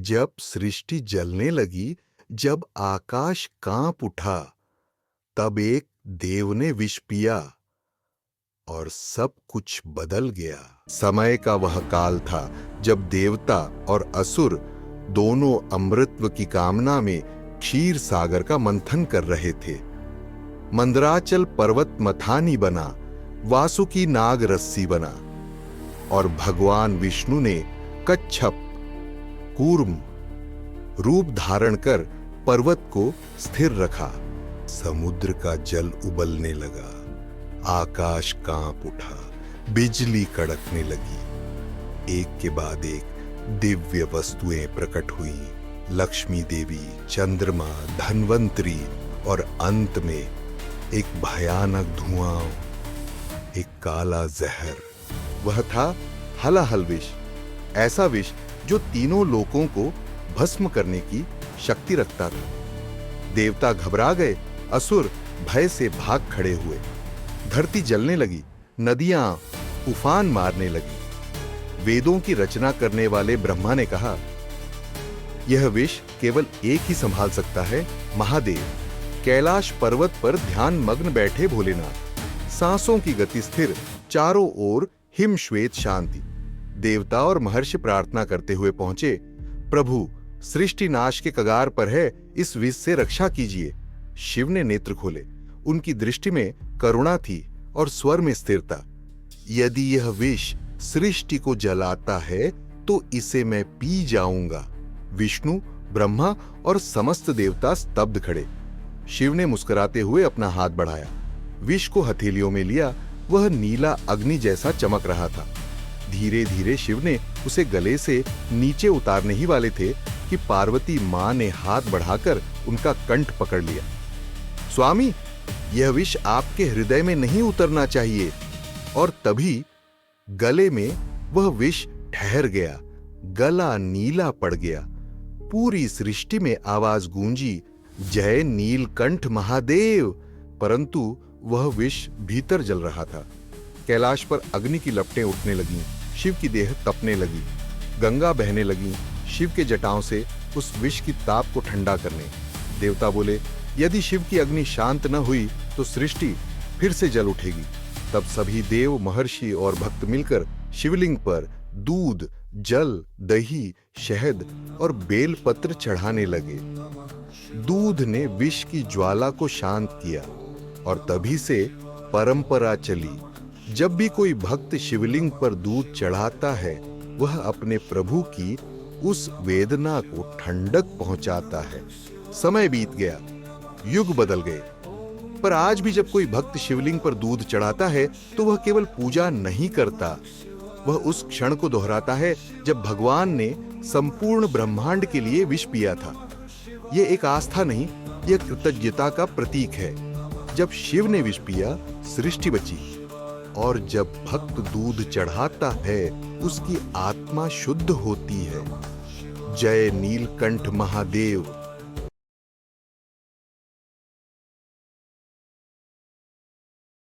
जब सृष्टि जलने लगी, जब आकाश कांप उठा, तब एक देव ने विष पिया और सब कुछ बदल गया। समय का वह काल था जब देवता और असुर दोनों अमृतत्व की कामना में क्षीर सागर का मंथन कर रहे थे। मंदराचल पर्वत मथानी बना, वासुकी नाग रस्सी बना और भगवान विष्णु ने कच्छप कूर्म रूप धारण कर पर्वत को स्थिर रखा। समुद्र का जल उबलने लगा, आकाश कांप उठा, बिजली कड़कने लगी। एक के बाद एक दिव्य वस्तुएं प्रकट हुई। लक्ष्मी देवी, चंद्रमा, धन्वंतरी और अंत में एक भयानक धुआं, एक काला जहर। वह था हलाहल विष, ऐसा विष जो तीनों लोकों को भस्म करने की शक्ति रखता था। देवता घबरा गए, असुर भय से भाग खड़े हुए। धरती जलने लगी, नदियां उफान मारने लगी। वेदों की रचना करने वाले ब्रह्मा ने कहा, यह विष केवल एक ही संभाल सकता है, महादेव। कैलाश पर्वत पर ध्यान मग्न बैठे भोलेनाथ, सांसों की गति स्थिर, चारों ओर हिम श्वेत शांति। देवता और महर्षि प्रार्थना करते हुए पहुंचे, प्रभु सृष्टि नाश के कगार पर है, इस विष से रक्षा कीजिए। शिव ने नेत्र खोले, उनकी दृष्टि में करुणा थी और स्वर में स्थिरता। यदि यह विष सृष्टि को जलाता है तो इसे मैं पी जाऊंगा। विष्णु, ब्रह्मा और समस्त देवता स्तब्ध खड़े। शिव ने मुस्कुराते हुए अपना हाथ बढ़ाया, विष को हथेलियों में लिया। वह नीला अग्नि जैसा चमक रहा था। धीरे धीरे शिव ने उसे गले से नीचे उतारने ही वाले थे कि पार्वती मां ने हाथ बढ़ाकर उनका कंठ पकड़ लिया। स्वामी, यह विष आपके हृदय में नहीं उतरना चाहिए। और तभी गले में वह विष ठहर गया, गला नीला पड़ गया। पूरी सृष्टि में आवाज गूंजी, जय नीलकंठ महादेव। परंतु वह विष भीतर जल रहा था। कैलाश पर अग्नि की लपटें उठने लगीं, शिव की देह तपने लगी, गंगा बहने लगी शिव के जटाओं से उस विष की ताप को ठंडा करने। देवता बोले, यदि शिव की अग्नि शांत न हुई तो सृष्टि फिर से जल उठेगी। तब सभी देव, महर्षि और भक्त मिलकर शिवलिंग पर दूध, जल, दही, शहद और बेलपत्र चढ़ाने लगे। दूध ने विष की ज्वाला को शांत किया और तभी से परंपरा चली, जब भी कोई भक्त शिवलिंग पर दूध चढ़ाता है, वह अपने प्रभु की उस वेदना को ठंडक पहुंचाता है। समय बीत गया, युग बदल गए, पर आज भी जब कोई भक्त शिवलिंग पर दूध चढ़ाता है तो वह केवल पूजा नहीं करता, वह उस क्षण को दोहराता है जब भगवान ने संपूर्ण ब्रह्मांड के लिए विष पिया था। यह एक आस्था नहीं, यह कृतज्ञता का प्रतीक है। जब शिव ने विष पिया, सृष्टि बची, और जब भक्त दूध चढ़ाता है, उसकी आत्मा शुद्ध होती है। जय नीलकंठ महादेव।